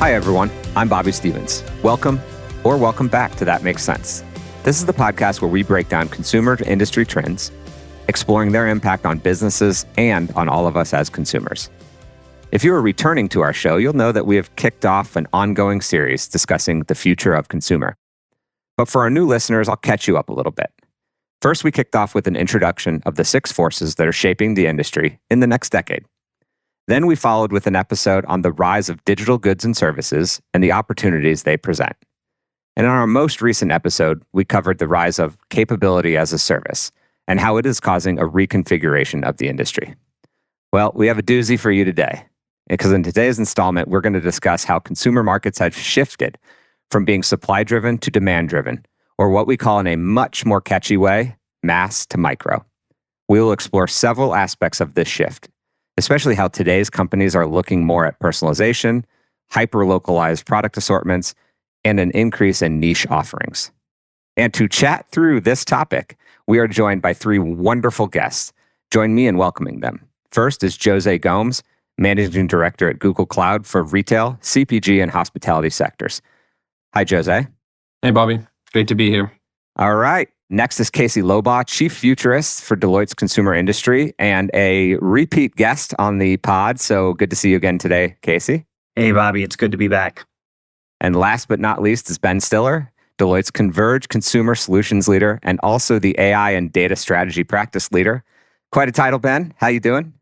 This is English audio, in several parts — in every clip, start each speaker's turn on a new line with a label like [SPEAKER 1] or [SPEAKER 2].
[SPEAKER 1] Hi, everyone. I'm Bobby Stevens. Welcome back to That Makes Sense. This is the podcast where we break down consumer to industry trends, exploring their impact on businesses and on all of us as consumers. If you are returning to our show, you'll know that we have kicked off an ongoing series discussing the future of consumer. But for our new listeners, I'll catch you up a little bit. First, we kicked off with an introduction of the 6 forces that are shaping the industry in the next decade. Then we followed with an episode on the rise of digital goods and services and the opportunities they present. And in our most recent episode, we covered the rise of capability as a service and how it is causing a reconfiguration of the industry. Well, we have a doozy for you today, because in today's installment, we're going to discuss how consumer markets have shifted from being supply-driven to demand-driven, or what we call in a much more catchy way, mass to micro. We will explore several aspects of this shift, especially how today's companies are looking more at personalization, hyper-localized product assortments, and an increase in niche offerings. And to chat through this topic, we are joined by 3 wonderful guests. Join me in welcoming them. First is Jose Gomes, Managing Director at Google Cloud for retail, CPG, and hospitality sectors. Hi, Jose.
[SPEAKER 2] Hey, Bobby. Great to be here.
[SPEAKER 1] All right. Next is Casey Lobaugh, Chief Futurist for Deloitte's consumer industry and a repeat guest on the pod. So good to see you again today, Casey.
[SPEAKER 3] Hey, Bobby. It's good to be back.
[SPEAKER 1] And last but not least is Ben Stiller, Deloitte's Converge Consumer Solutions Leader and also the AI and Data Strategy Practice Leader. Quite a title, Ben. How you doing?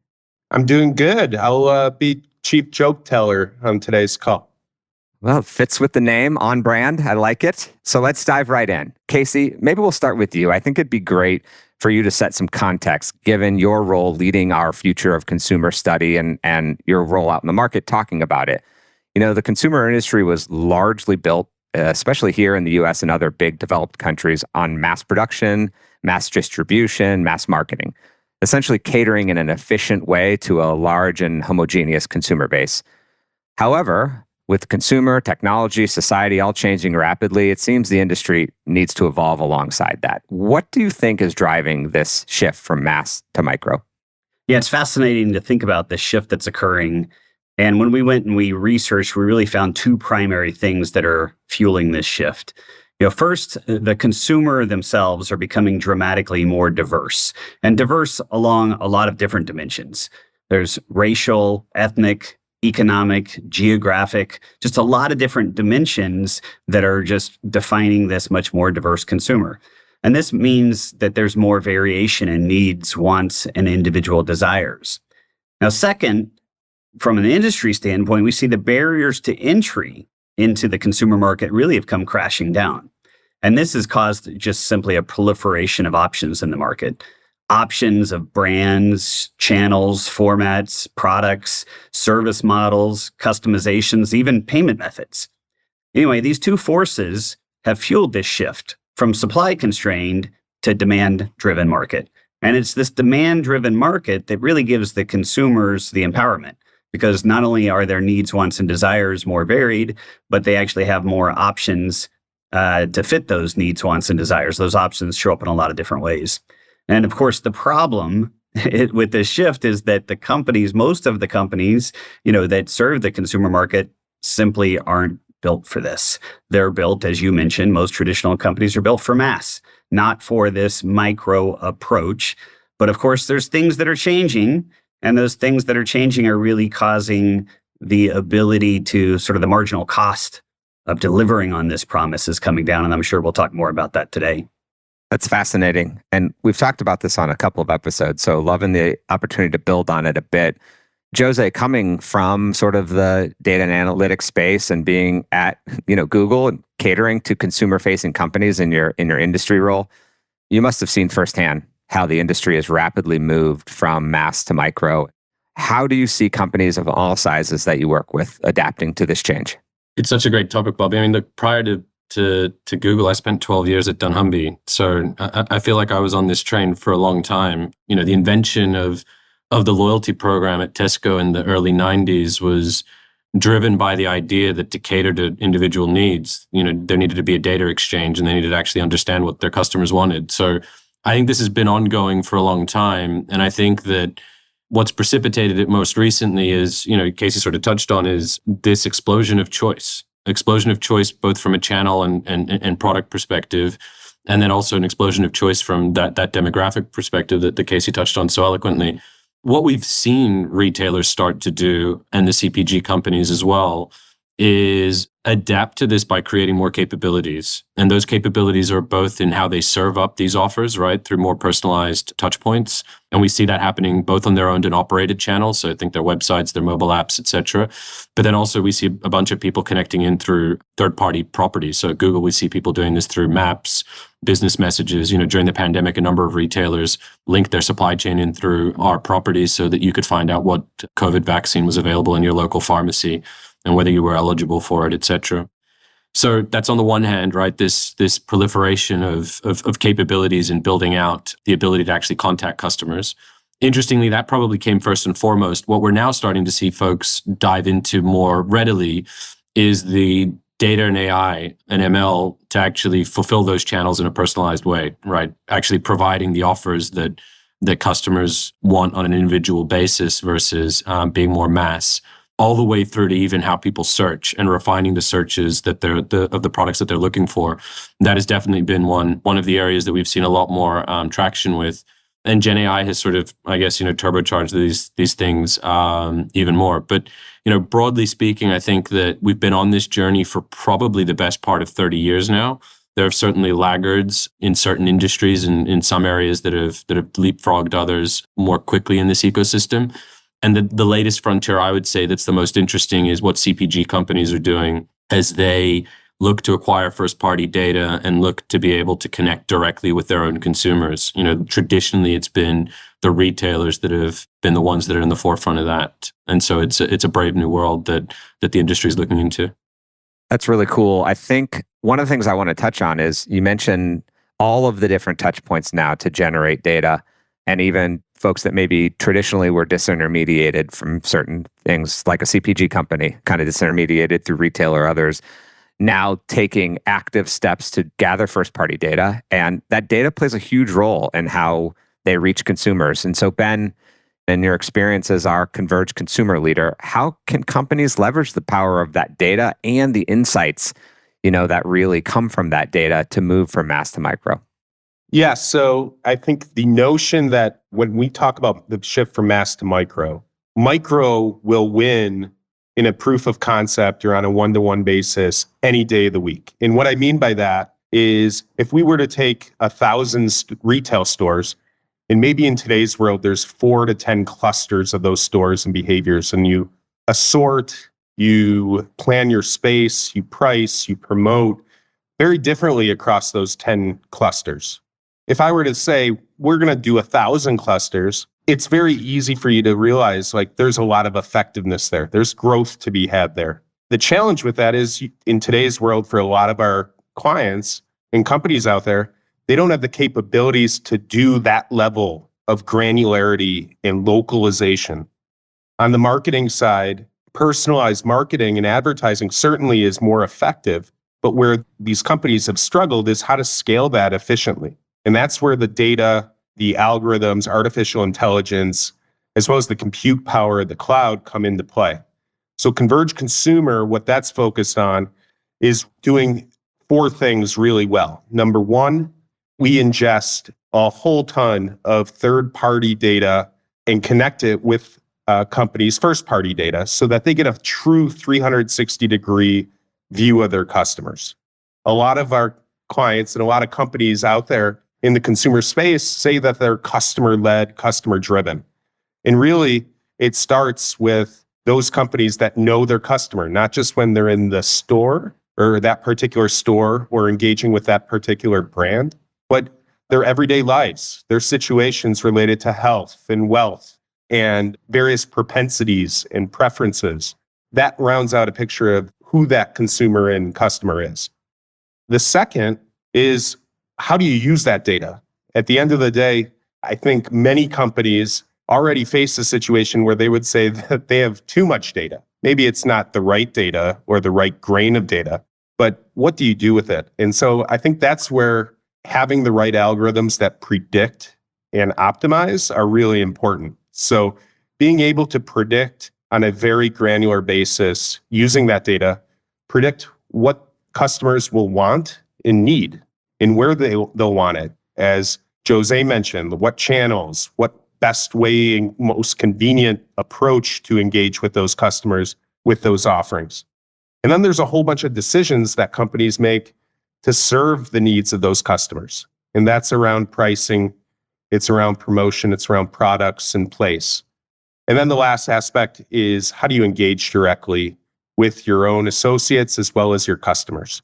[SPEAKER 4] I'm doing good. I'll be chief joke teller on today's call.
[SPEAKER 1] Well, it fits with the name, on brand. I like it. So let's dive right in. Casey, maybe we'll start with you. I think it'd be great for you to set some context, given your role leading our future of consumer study and your role out in the market talking about it. You know, the consumer industry was largely built, especially here in the US and other big developed countries, on mass production, mass distribution, mass marketing, essentially catering in an efficient way to a large and homogeneous consumer base. However, with consumer, technology, society all changing rapidly, it seems the industry needs to evolve alongside that. What do you think is driving this shift from mass to micro?
[SPEAKER 3] Yeah, it's fascinating to think about the shift that's occurring. And when we went and we researched, we really found 2 primary things that are fueling this shift. First, the consumer themselves are becoming dramatically more diverse, and diverse along a lot of different dimensions. There's racial, ethnic, economic, geographic, just a lot of different dimensions that are just defining this much more diverse consumer. And this means that there's more variation in needs, wants, and individual desires. Now, second, from an industry standpoint, we see the barriers to entry into the consumer market really have come crashing down. And this has caused just simply a proliferation of options in the market. Options of brands, channels, formats, products, service models, customizations, even payment methods. Anyway, these 2 forces have fueled this shift from supply-constrained to demand-driven market. And it's this demand-driven market that really gives the consumers the empowerment, because not only are their needs, wants, and desires more varied, but they actually have more options to fit those needs, wants, and desires. Those options show up in a lot of different ways. And of course, the problem with this shift is that most of the companies, that serve the consumer market simply aren't built for this. They're built, as you mentioned, most traditional companies are built for mass, not for this micro approach. But of course, there's things that are changing, and those things that are changing are really causing the ability to sort of the marginal cost of delivering on this promise is coming down. And I'm sure we'll talk more about that today.
[SPEAKER 1] That's fascinating. And we've talked about this on a couple of episodes, so loving the opportunity to build on it a bit. Jose, coming from sort of the data and analytics space and being at Google and catering to consumer-facing companies in your industry role, you must have seen firsthand how the industry has rapidly moved from mass to micro. How do you see companies of all sizes that you work with adapting to this change?
[SPEAKER 2] It's such a great topic, Bobby. I mean, look, prior to Google, I spent 12 years at dunnhumby. So I feel like I was on this train for a long time. The invention of the loyalty program at Tesco in the early 90s was driven by the idea that to cater to individual needs, there needed to be a data exchange and they needed to actually understand what their customers wanted. So I think this has been ongoing for a long time. And I think that what's precipitated it most recently is, Casey sort of touched on, is this explosion of choice both from a channel and product perspective, and then also an explosion of choice from that demographic perspective that Casey touched on so eloquently. What we've seen retailers start to do, and the CPG companies as well, is adapt to this by creating more capabilities. And those capabilities are both in how they serve up these offers, right, through more personalized touch points. And we see that happening both on their owned and operated channels. So I think their websites, their mobile apps, et cetera. But then also we see a bunch of people connecting in through third-party properties. So at Google, we see people doing this through Maps, business messages. During the pandemic, a number of retailers linked their supply chain in through our properties so that you could find out what COVID vaccine was available in your local pharmacy and whether you were eligible for it, et cetera. So that's on the one hand, right? This proliferation of capabilities and building out the ability to actually contact customers. Interestingly, that probably came first and foremost. What we're now starting to see folks dive into more readily is the data and AI and ML to actually fulfill those channels in a personalized way, right? Actually providing the offers that customers want on an individual basis versus being more mass, all the way through to even how people search and refining the searches that of the products that they're looking for. That has definitely been one of the areas that we've seen a lot more traction with. And Gen AI has sort of, I guess, turbocharged these things even more. But, broadly speaking, I think that we've been on this journey for probably the best part of 30 years now. There are certainly laggards in certain industries and in some areas that have leapfrogged others more quickly in this ecosystem. And the latest frontier, I would say, that's the most interesting is what CPG companies are doing as they look to acquire first-party data and look to be able to connect directly with their own consumers. Traditionally, it's been the retailers that have been the ones that are in the forefront of that. And so it's a brave new world that the industry is looking into.
[SPEAKER 1] That's really cool. I think one of the things I want to touch on is you mentioned all of the different touch points now to generate data, and even folks that maybe traditionally were disintermediated from certain things, like a CPG company, kind of disintermediated through retail or others, now taking active steps to gather first-party data. And that data plays a huge role in how they reach consumers. And so, Ben, in your experience as our Converge consumer leader, how can companies leverage the power of that data and the insights, that really come from that data to move from mass to micro?
[SPEAKER 4] Yeah, so I think the notion that when we talk about the shift from mass to micro will win in a proof of concept or on a one-to-one basis any day of the week. And what I mean by that is if we were to take 1,000 retail stores, and maybe in today's world, there's 4 to 10 clusters of those stores and behaviors, and you assort, you plan your space, you price, you promote very differently across those 10 clusters. If I were to say, we're going to do 1,000 clusters, it's very easy for you to realize there's a lot of effectiveness there. There's growth to be had there. The challenge with that is in today's world, for a lot of our clients and companies out there, they don't have the capabilities to do that level of granularity and localization. On the marketing side, personalized marketing and advertising certainly is more effective, but where these companies have struggled is how to scale that efficiently. And that's where the data, the algorithms, artificial intelligence, as well as the compute power of the cloud come into play. So Converge Consumer, what that's focused on is doing 4 things really well. Number 1, we ingest a whole ton of third-party data and connect it with companies' first-party data so that they get a true 360-degree view of their customers. A lot of our clients and a lot of companies out there in the consumer space say that they're customer-led, customer-driven. And really, it starts with those companies that know their customer, not just when they're in the store or that particular store or engaging with that particular brand, but their everyday lives, their situations related to health and wealth and various propensities and preferences. That rounds out a picture of who that consumer and customer is. The second is, how do you use that data? At the end of the day, I think many companies already face a situation where they would say that they have too much data. Maybe it's not the right data or the right grain of data, but what do you do with it? And so I think that's where having the right algorithms that predict and optimize are really important. So being able to predict on a very granular basis, using that data, predict what customers will want and need and where they'll want it. As Jose mentioned, what channels, what best way and most convenient approach to engage with those customers with those offerings. And then there's a whole bunch of decisions that companies make to serve the needs of those customers. And that's around pricing, it's around promotion, it's around products and place. And then the last aspect is how do you engage directly with your own associates as well as your customers?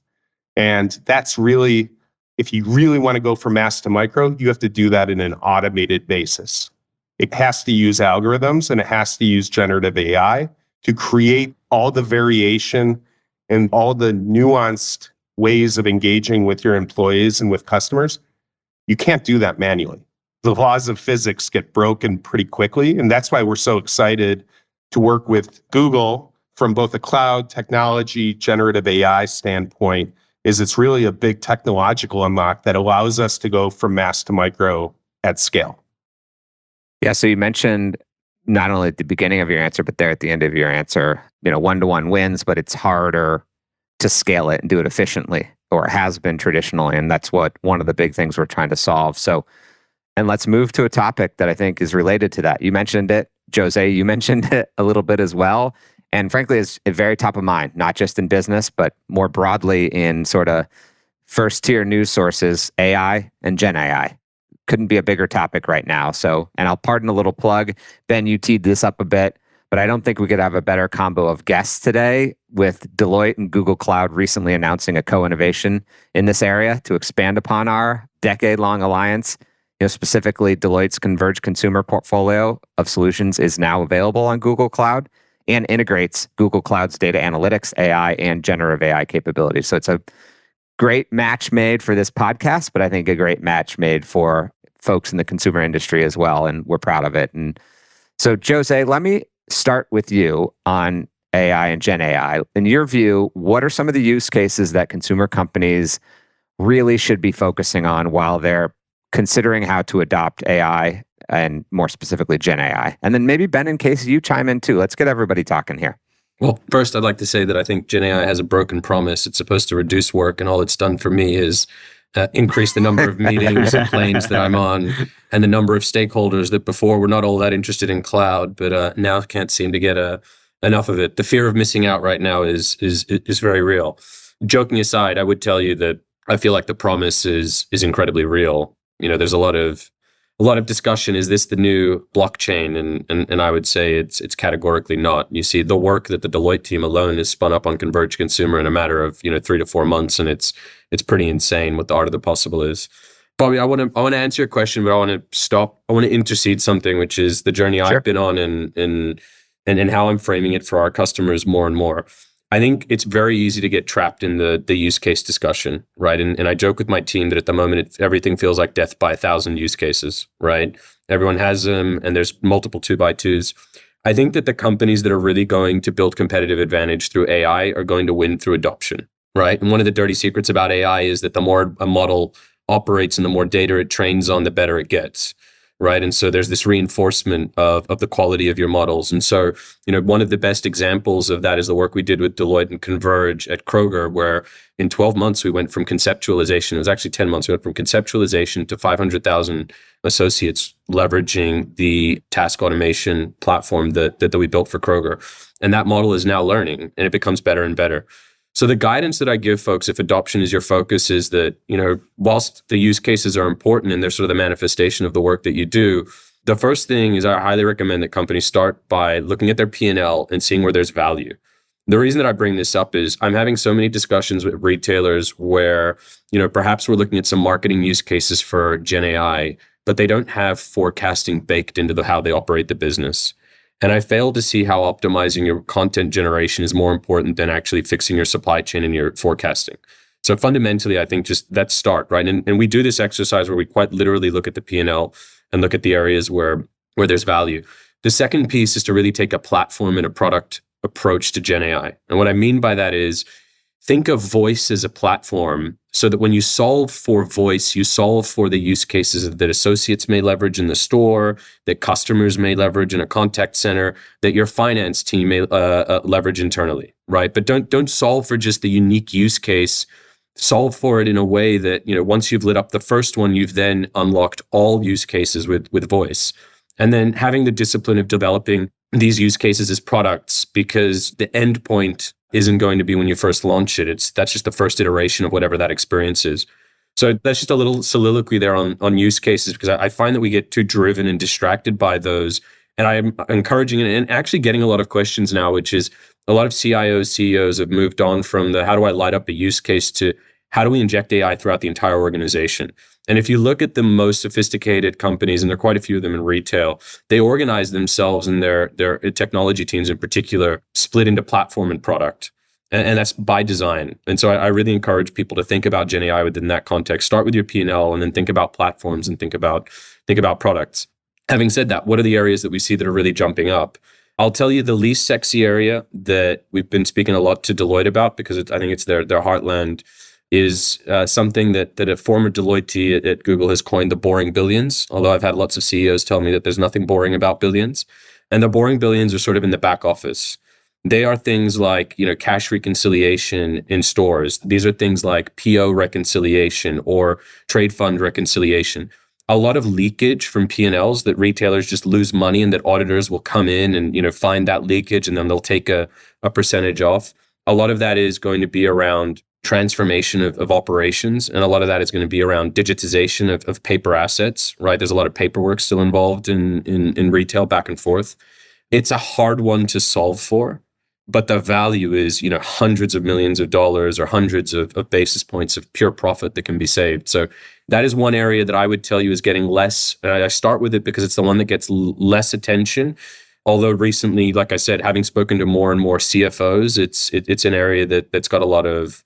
[SPEAKER 4] And that's really, if you really want to go from mass to micro, you have to do that in an automated basis. It has to use algorithms and it has to use generative AI to create all the variation and all the nuanced ways of engaging with your employees and with customers. You can't do that manually. The laws of physics get broken pretty quickly. And that's why we're so excited to work with Google from both a cloud technology, generative AI standpoint, is it's really a big technological unlock that allows us to go from mass to micro at scale.
[SPEAKER 1] Yeah, so you mentioned not only at the beginning of your answer, but there at the end of your answer, one-to-one wins, but it's harder to scale it and do it efficiently, or it has been traditionally. And that's what one of the big things we're trying to solve. So, and let's move to a topic that I think is related to that. You mentioned it, Jose, you mentioned it a little bit as well. And frankly, it's very top of mind, not just in business, but more broadly in sort of first tier news sources, AI and Gen AI. Couldn't be a bigger topic right now. So, and I'll pardon a little plug. Ben, you teed this up a bit, but I don't think we could have a better combo of guests today, with Deloitte and Google Cloud recently announcing a co-innovation in this area to expand upon our decade-long alliance. Specifically, Deloitte's Converged Consumer portfolio of solutions is now available on Google Cloud and integrates Google Cloud's data analytics, AI, and generative AI capabilities. So it's a great match made for this podcast, but I think a great match made for folks in the consumer industry as well, and we're proud of it. And so, Jose, let me start with you on AI and Gen AI. In your view, what are some of the use cases that consumer companies really should be focusing on while they're considering how to adopt AI, and more specifically Gen AI? And then maybe Ben and Casey, you chime in too. Let's get everybody talking here.
[SPEAKER 2] Well, first, I'd like to say that I think Gen AI has a broken promise. It's supposed to reduce work, and all it's done for me is increase the number of meetings and planes that I'm on, and the number of stakeholders that before were not all that interested in cloud, but now can't seem to get enough of it. The fear of missing out right now is very real. Joking aside, I would tell you that I feel like the promise is incredibly real. There's a lot of discussion. Is this the new blockchain? And I would say it's categorically not. You see, the work that the Deloitte team alone has spun up on Converged Consumer in a matter of 3 to 4 months, and it's pretty insane what the art of the possible is. Bobby, I want to answer your question, but I want to stop. I want to intercede something, which is the journey
[SPEAKER 1] Sure.
[SPEAKER 2] I've been on, and how I'm framing it for our customers more and more. I think it's very easy to get trapped in the use case discussion, right? And I joke with my team that at the moment, everything feels like death by 1,000 use cases, right? Everyone has them, and there's multiple 2x2s. I think that the companies that are really going to build competitive advantage through AI are going to win through adoption, right? And one of the dirty secrets about AI is that the more a model operates and the more data it trains on, the better it gets. Right. And so there's this reinforcement of the quality of your models. And so, one of the best examples of that is the work we did with Deloitte and Converge at Kroger, where in 12 months, we went from conceptualization. It was actually 10 months. We went from conceptualization to 500,000 associates leveraging the task automation platform that we built for Kroger. And that model is now learning, and it becomes better and better. So the guidance that I give folks, if adoption is your focus, is that, whilst the use cases are important and they're sort of the manifestation of the work that you do, the first thing is I highly recommend that companies start by looking at their P&L and seeing where there's value. The reason that I bring this up is I'm having so many discussions with retailers where, perhaps we're looking at some marketing use cases for Gen AI, but they don't have forecasting baked into how they operate the business. And I fail to see how optimizing your content generation is more important than actually fixing your supply chain and your forecasting. So fundamentally, I think just let's start, right? And we do this exercise where we quite literally look at the P&L and look at the areas where there's value. The second piece is to really take a platform and a product approach to Gen AI. And what I mean by that is, think of voice as a platform so that when you solve for voice, you solve for the use cases that associates may leverage in the store, that customers may leverage in a contact center, that your finance team may leverage internally, right? But don't solve for just the unique use case. Solve for it in a way that, once you've lit up the first one, you've then unlocked all use cases with voice. And then having the discipline of developing these use cases as products, because the end point isn't going to be when you first launch it. That's just the first iteration of whatever that experience is. So that's just a little soliloquy there on use cases, because I find that we get too driven and distracted by those. And I'm encouraging it and actually getting a lot of questions now, which is a lot of CIOs, CEOs have moved on from the how do I light up a use case to how do we inject AI throughout the entire organization? And if you look at the most sophisticated companies, and there are quite a few of them in retail, they organize themselves and their technology teams in particular split into platform and product. And that's by design. And so I really encourage people to think about Gen AI within that context. Start with your P&L and then think about platforms and think about products. Having said that, what are the areas that we see that are really jumping up? I'll tell you the least sexy area that we've been speaking a lot to Deloitte about, because I think it's their heartland, is something that a former Deloitte at Google has coined the boring billions, although I've had lots of CEOs tell me that there's nothing boring about billions. And the boring billions are sort of in the back office. They are things like, cash reconciliation in stores. These are things like PO reconciliation or trade fund reconciliation. A lot of leakage from P&Ls that retailers just lose money and that auditors will come in and, find that leakage and then they'll take a percentage off. A lot of that is going to be around transformation of operations. And a lot of that is going to be around digitization of paper assets, right? There's a lot of paperwork still involved in retail back and forth. It's a hard one to solve for, but the value is, hundreds of millions of dollars or hundreds of basis points of pure profit that can be saved. So that is one area that I would tell you is getting less. I start with it because it's the one that gets less attention. Although recently, like I said, having spoken to more and more CFOs, it's an area that's got a lot of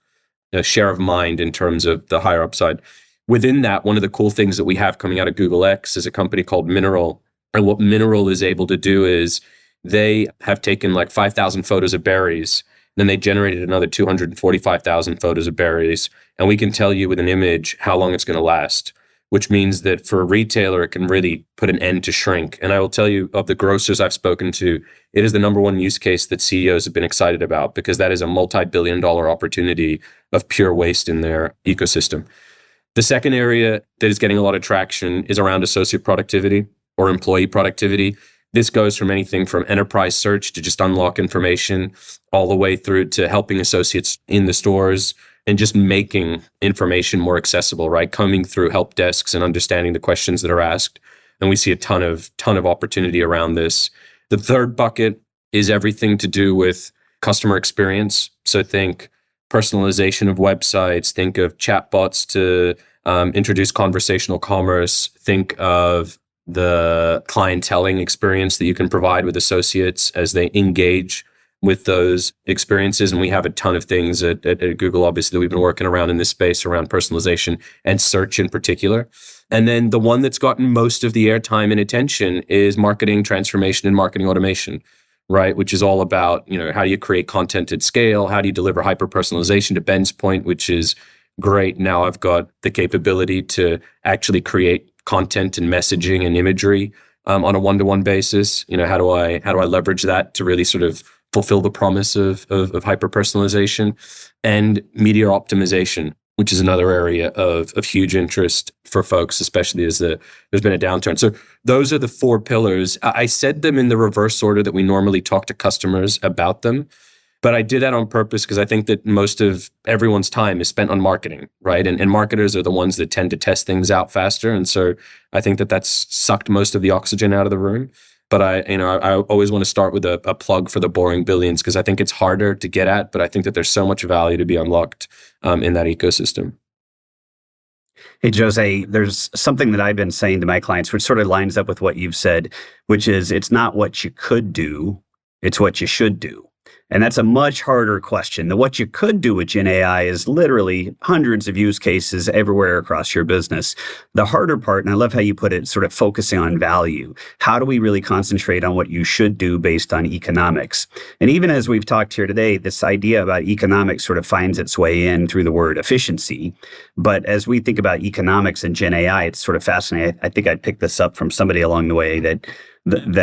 [SPEAKER 2] share of mind in terms of the higher upside. Within that, one of the cool things that we have coming out of Google X is a company called Mineral. And what Mineral is able to do is they have taken like 5,000 photos of berries, then they generated another 245,000 photos of berries. And we can tell you with an image how long it's going to last, which means that for a retailer, it can really put an end to shrink. And I will tell you, of the grocers I've spoken to, it is the number one use case that CEOs have been excited about, because that is a multi-billion-dollar opportunity of pure waste in their ecosystem. The second area that is getting a lot of traction is around associate productivity or employee productivity. This goes from anything from enterprise search to just unlock information, all the way through to helping associates in the stores and just making information more accessible, right? Combing through help desks and understanding the questions that are asked. And we see a ton of opportunity around this. The third bucket is everything to do with customer experience. So think personalization of websites, think of chatbots to introduce conversational commerce, think of the clienteling experience that you can provide with associates as they engage with those experiences. And we have a ton of things at Google, obviously, that we've been working around in this space around personalization and search in particular. And then the one that's gotten most of the airtime and attention is marketing transformation and marketing automation, right? Which is all about, how do you create content at scale? How do you deliver hyper-personalization, to Ben's point, which is great. Now I've got the capability to actually create content and messaging and imagery on a one-to-one basis. How do I leverage that to really sort of fulfill the promise of hyper-personalization? And media optimization, which is another area of huge interest for folks, especially as there's been a downturn. So those are the four pillars. I said them in the reverse order that we normally talk to customers about them, but I did that on purpose because I think that most of everyone's time is spent on marketing, right? And marketers are the ones that tend to test things out faster. And so I think that that's sucked most of the oxygen out of the room. But I always want to start with a plug for the boring billions, because I think it's harder to get at, but I think that there's so much value to be unlocked in that ecosystem.
[SPEAKER 3] Hey, Jose, there's something that I've been saying to my clients, which sort of lines up with what you've said, which is it's not what you could do, it's what you should do. And that's a much harder question. What you could do with Gen AI is literally hundreds of use cases everywhere across your business. The harder part, and I love how you put it, sort of focusing on value. How do we really concentrate on what you should do based on economics? And even as we've talked here today, this idea about economics sort of finds its way in through the word efficiency. But as we think about economics and Gen AI, it's sort of fascinating. I think I picked this up from somebody along the way that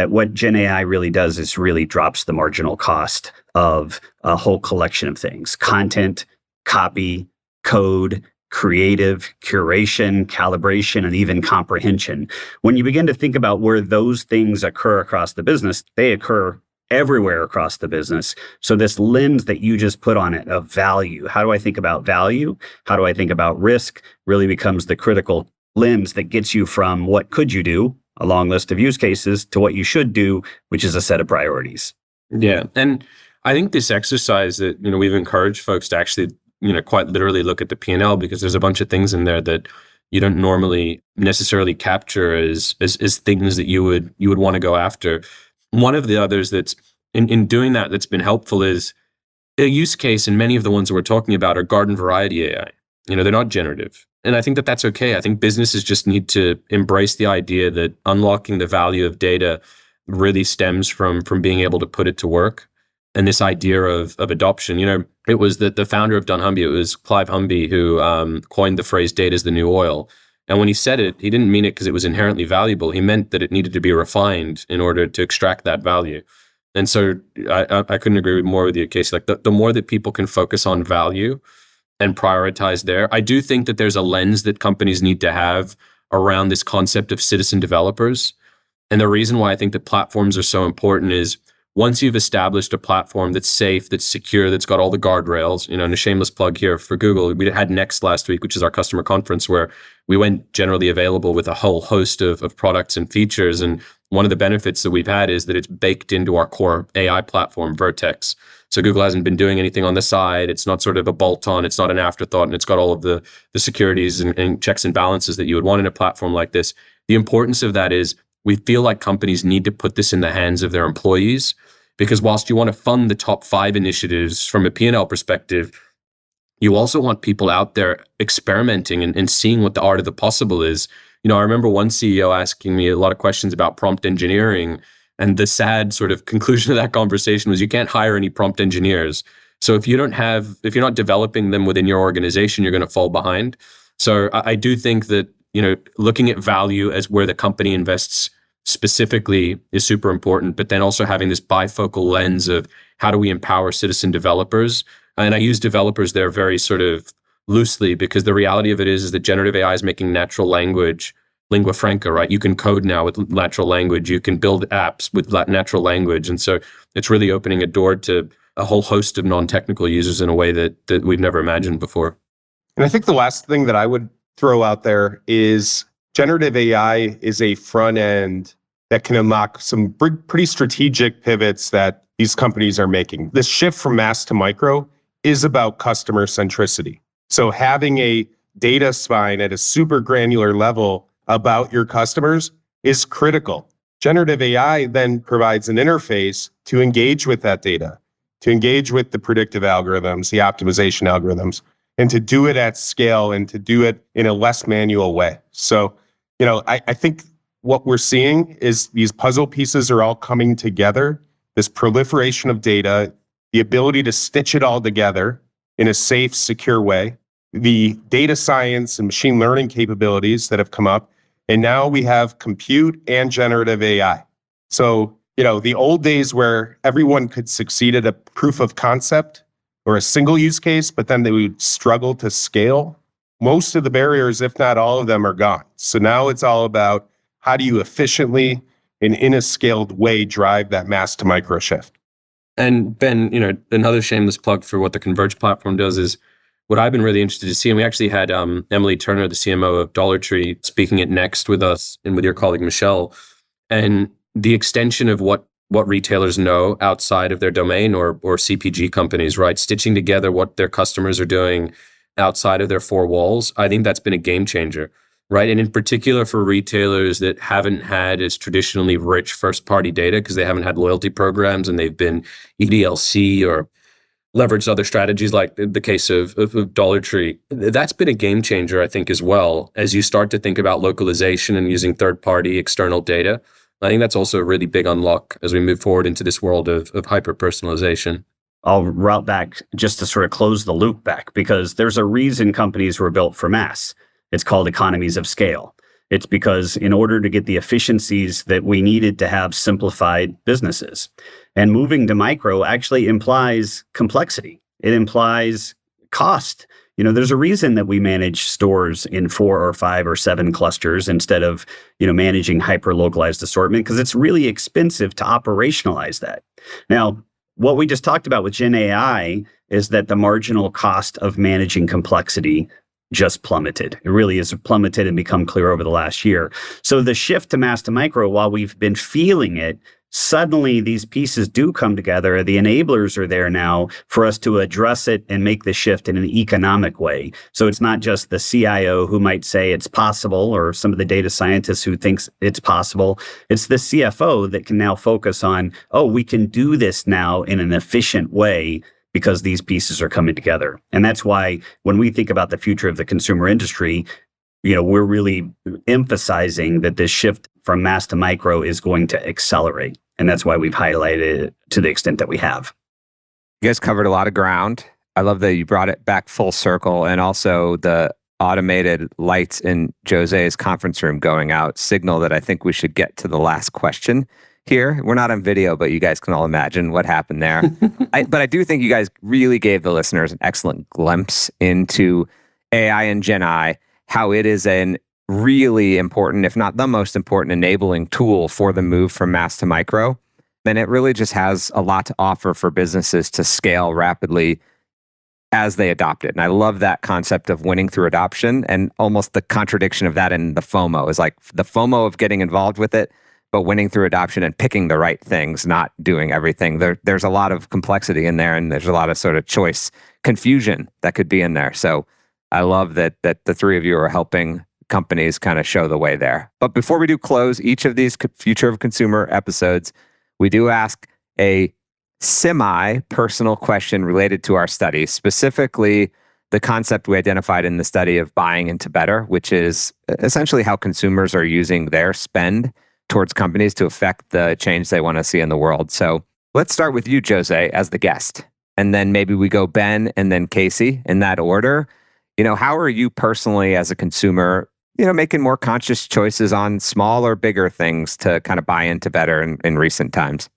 [SPEAKER 3] what Gen AI really does is really drops the marginal cost of a whole collection of things: content, copy, code, creative, curation, calibration, and even comprehension. When you begin to think about where those things occur across the business, they occur everywhere across the business. So this lens that you just put on it of value, how do I think about value? How do I think about risk? Really becomes the critical lens that gets you from what could you do, a long list of use cases, to what you should do, which is a set of priorities.
[SPEAKER 2] Yeah. And I think this exercise that, we've encouraged folks to actually, quite literally look at the P&L, because there's a bunch of things in there that you don't normally necessarily capture as things that you would want to go after. One of the others that's in doing that's been helpful is a use case, and many of the ones that we're talking about are garden variety AI. They're not generative. And I think that that's okay. I think businesses just need to embrace the idea that unlocking the value of data really stems from being able to put it to work. And this idea of adoption, it was the founder of dunnhumby, it was Clive Humby, who coined the phrase "data is the new oil." And when he said it, he didn't mean it because it was inherently valuable. He meant that it needed to be refined in order to extract that value. And so I couldn't agree more with you, Casey. Like the more that people can focus on value and prioritize there, I do think that there's a lens that companies need to have around this concept of citizen developers. And the reason why I think that platforms are so important is once you've established a platform that's safe, that's secure, that's got all the guardrails, and a shameless plug here for Google, we had Next last week, which is our customer conference, where we went generally available with a whole host of products and features. And one of the benefits that we've had is that it's baked into our core AI platform, Vertex. So Google hasn't been doing anything on the side. It's not sort of a bolt-on. It's not an afterthought, and it's got all of the securities and checks and balances that you would want in a platform like this. The importance of that is we feel like companies need to put this in the hands of their employees, because whilst you want to fund the top 5 initiatives from a P&L perspective, you also want people out there experimenting and seeing what the art of the possible is. I remember one CEO asking me a lot of questions about prompt engineering, and the sad sort of conclusion of that conversation was you can't hire any prompt engineers. So if you're not developing them within your organization, you're going to fall behind. So I do think that, looking at value as where the company invests specifically is super important, but then also having this bifocal lens of how do we empower citizen developers? And I use developers there very sort of loosely, because the reality of it is that generative AI is making natural language lingua franca, right? You can code now with natural language. You can build apps with natural language. And so it's really opening a door to a whole host of non-technical users in a way that we've never imagined before.
[SPEAKER 4] And I think the last thing that I would throw out there is generative AI is a front end that can unlock some pretty strategic pivots that these companies are making. This shift from mass to micro is about customer centricity. So having a data spine at a super granular level about your customers is critical. Generative AI then provides an interface to engage with that data, to engage with the predictive algorithms, the optimization algorithms, and to do it at scale and to do it in a less manual way. So, I think what we're seeing is these puzzle pieces are all coming together, this proliferation of data, the ability to stitch it all together in a safe, secure way, the data science and machine learning capabilities that have come up, and now we have compute and generative AI. So, the old days where everyone could succeed at a proof of concept or a single use case, but then they would struggle to scale, most of the barriers, if not all of them, are gone. So now it's all about how do you efficiently and in a scaled way drive that mass to micro shift.
[SPEAKER 2] And Ben, another shameless plug for what the Converge platform does is what I've been really interested to see. And we actually had Emily Turner, the CMO of Dollar Tree, speaking at Next with us and with your colleague, Michelle. And the extension of what retailers know outside of their domain or CPG companies, right? Stitching together what their customers are doing outside of their 4 walls. I think that's been a game changer. right? And in particular for retailers that haven't had as traditionally rich first-party data because they haven't had loyalty programs and they've been EDLC or leveraged other strategies like the case of Dollar Tree. That's been a game changer, I think, as well, as you start to think about localization and using third-party external data. I think that's also a really big unlock as we move forward into this world of hyper-personalization.
[SPEAKER 3] I'll route back just to sort of close the loop back, because there's a reason companies were built for mass. It's called economies of scale. It's because in order to get the efficiencies that we needed to have simplified businesses. And moving to micro actually implies complexity. It implies cost. There's a reason that we manage stores in 4 or 5 or 7 clusters instead of, managing hyper-localized assortment, because it's really expensive to operationalize that. Now, what we just talked about with Gen AI is that the marginal cost of managing complexity just plummeted. It really has plummeted and become clear over the last year. So the shift to mass to micro, while we've been feeling it, suddenly these pieces do come together. The enablers are there now for us to address it and make the shift in an economic way. So it's not just the CIO who might say it's possible, or some of the data scientists who thinks it's possible. It's the CFO that can now focus on, we can do this now in an efficient way because these pieces are coming together. And that's why when we think about the future of the consumer industry, we're really emphasizing that this shift from mass to micro is going to accelerate. And that's why we've highlighted it to the extent that we have.
[SPEAKER 1] You guys covered a lot of ground. I love that you brought it back full circle, and also the automated lights in Jose's conference room going out signal that I think we should get to the last question here. We're not on video, but you guys can all imagine what happened there. But I do think you guys really gave the listeners an excellent glimpse into AI and Gen I, how it is an really important, if not the most important, enabling tool for the move from mass to micro. And it really just has a lot to offer for businesses to scale rapidly as they adopt it. And I love that concept of winning through adoption, and almost the contradiction of that in the FOMO is like the FOMO of getting involved with it, but winning through adoption and picking the right things, not doing everything. There's a lot of complexity in there, and there's a lot of sort of choice confusion that could be in there. So I love that the three of you are helping companies kind of show the way there. But before we do close each of these Future of Consumer episodes, we do ask a semi-personal question related to our study, specifically the concept we identified in the study of buying into better, which is essentially how consumers are using their spend towards companies to affect the change they want to see in the world. So let's start with you, Jose, as the guest. And then maybe we go Ben and then Casey in that order. How are you personally as a consumer, making more conscious choices on small or bigger things to kind of buy into better in recent times?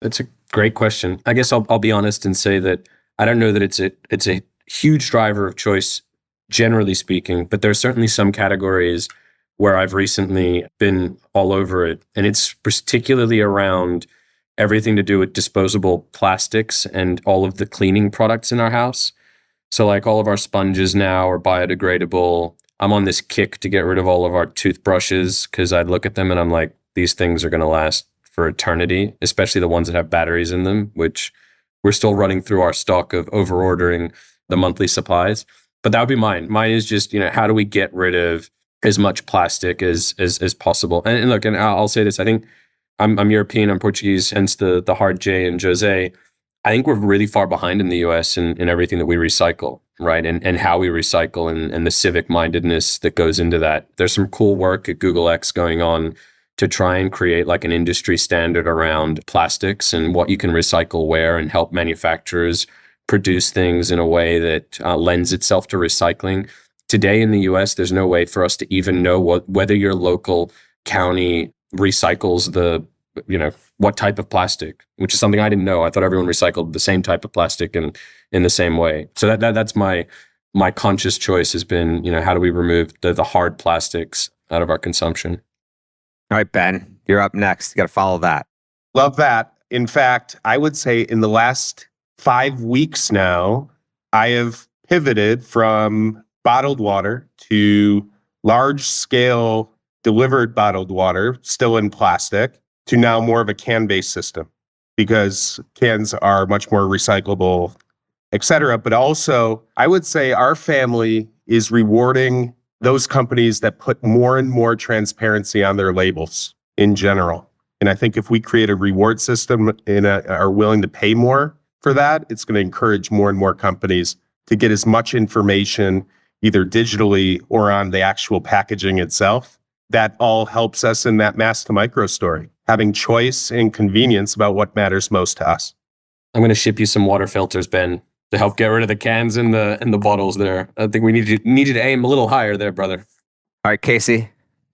[SPEAKER 2] That's a great question. I guess I'll be honest and say that I don't know that it's a huge driver of choice, generally speaking, but there's certainly some categories where I've recently been all over it. And it's particularly around everything to do with disposable plastics and all of the cleaning products in our house. So like all of our sponges now are biodegradable. I'm on this kick to get rid of all of our toothbrushes because I'd look at them and I'm like, these things are going to last for eternity, especially the ones that have batteries in them, which we're still running through our stock of over-ordering the monthly supplies. But that would be mine. Mine is just, how do we get rid of as much plastic as possible? And look, and I'll say this, I think I'm European, I'm Portuguese, hence the hard J in Jose. I think we're really far behind in the US in everything that we recycle, right? And how we recycle and the civic mindedness that goes into that. There's some cool work at Google X going on to try and create like an industry standard around plastics and what you can recycle where, and help manufacturers produce things in a way that lends itself to recycling. Today in the US, there's no way for us to even know whether your local county recycles what type of plastic, which is something I didn't know. I thought everyone recycled the same type of plastic in the same way. So that's my conscious choice has been, how do we remove the hard plastics out of our consumption?
[SPEAKER 1] All right, Ben, you're up next. You got to follow that.
[SPEAKER 4] Love that. In fact, I would say in the last 5 weeks now, I have pivoted from bottled water to large scale delivered bottled water, still in plastic, to now more of a can-based system, because cans are much more recyclable, et cetera. But also, I would say our family is rewarding those companies that put more and more transparency on their labels in general. And I think if we create a reward system and are willing to pay more for that, it's going to encourage more and more companies to get as much information either digitally or on the actual packaging itself. That all helps us in that mass to micro story, having choice and convenience about what matters most to us.
[SPEAKER 2] I'm going to ship you some water filters, Ben, to help get rid of the cans and the bottles there. I think we need you to aim a little higher there, brother.
[SPEAKER 1] All right, Casey,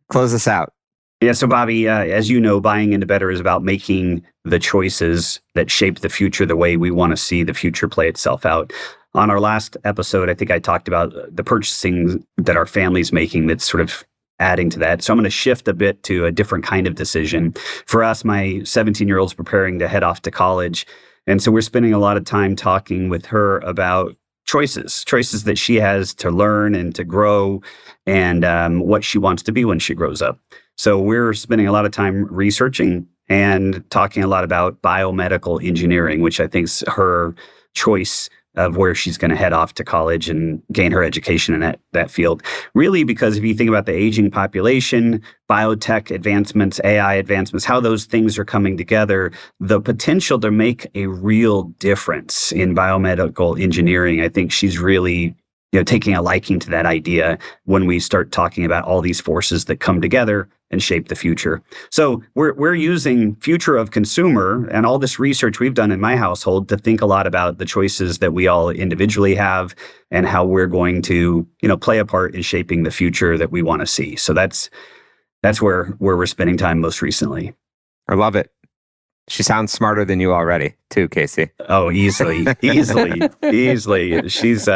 [SPEAKER 1] close us out.
[SPEAKER 3] Yeah, so Bobby, as you know, buying into better is about making the choices that shape the future the way we want to see the future play itself out. On our last episode, I think I talked about the purchasing that our family's making that's sort of adding to that. So I'm going to shift a bit to a different kind of decision. For us, my 17-year-old's preparing to head off to college. And so we're spending a lot of time talking with her about choices that she has to learn and to grow and what she wants to be when she grows up. So we're spending a lot of time researching and talking a lot about biomedical engineering, which I think is her choice of where she's going to head off to college and gain her education in that field. Really, because if you think about the aging population, biotech advancements, AI advancements, how those things are coming together, the potential to make a real difference in biomedical engineering, I think she's really taking a liking to that idea when we start talking about all these forces that come together and shape the future. So we're using future of consumer and all this research we've done in my household to think a lot about the choices that we all individually have and how we're going to, play a part in shaping the future that we want to see. So that's where we're spending time most recently.
[SPEAKER 1] I love it. She sounds smarter than you already, too, Casey.
[SPEAKER 3] Oh, easily. She's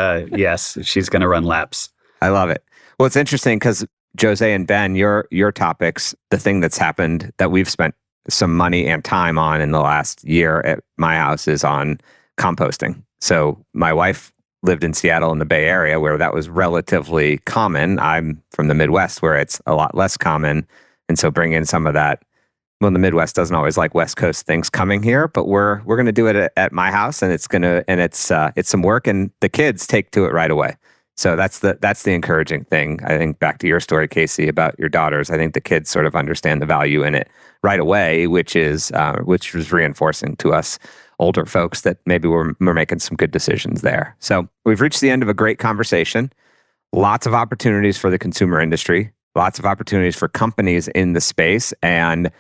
[SPEAKER 3] she's going to run laps.
[SPEAKER 1] I love it. Well, it's interesting because Jose and Ben, your topics, the thing that's happened that we've spent some money and time on in the last year at my house is on composting. So my wife lived in Seattle in the Bay Area where that was relatively common. I'm from the Midwest where it's a lot less common. And so bring in some of that. Well, the Midwest doesn't always like West Coast things coming here, but we're going to do it at my house, and it's some work, and the kids take to it right away. So that's the encouraging thing. I think back to your story, Casey, about your daughters. I think the kids sort of understand the value in it right away, which was reinforcing to us older folks that maybe we're making some good decisions there. So we've reached the end of a great conversation. Lots of opportunities for the consumer industry, lots of opportunities for companies in the space, and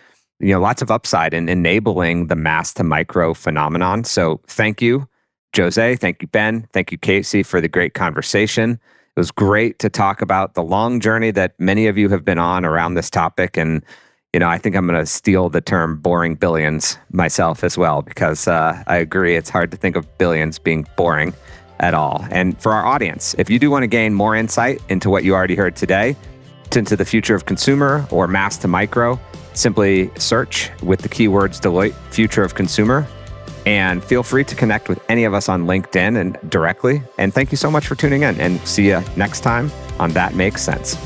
[SPEAKER 1] lots of upside in enabling the mass to micro phenomenon. So thank you, Jose. Thank you, Ben. Thank you, Casey, for the great conversation. It was great to talk about the long journey that many of you have been on around this topic. And, I think I'm going to steal the term boring billions myself as well, because I agree it's hard to think of billions being boring at all. And for our audience, if you do want to gain more insight into what you already heard today, into the future of consumer or mass to micro, simply search with the keywords Deloitte Future of Consumer, and feel free to connect with any of us on LinkedIn and directly. And thank you so much for tuning in, and see you next time on That Makes Sense.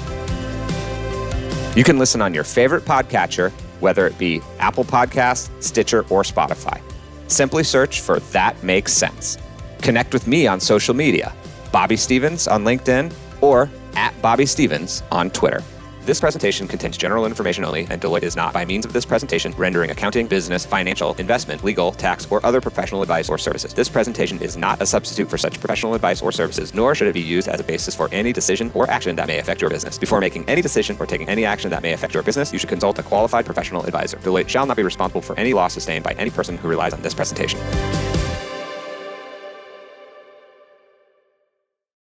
[SPEAKER 1] You can listen on your favorite podcatcher, whether it be Apple Podcasts, Stitcher, or Spotify. Simply search for That Makes Sense. Connect with me on social media, Bobby Stevens on LinkedIn or @BobbyStevens on Twitter. This presentation contains general information only, and Deloitte is not, by means of this presentation, rendering accounting, business, financial, investment, legal, tax, or other professional advice or services. This presentation is not a substitute for such professional advice or services, nor should it be used as a basis for any decision or action that may affect your business. Before making any decision or taking any action that may affect your business, you should consult a qualified professional advisor. Deloitte shall not be responsible for any loss sustained by any person who relies on this presentation.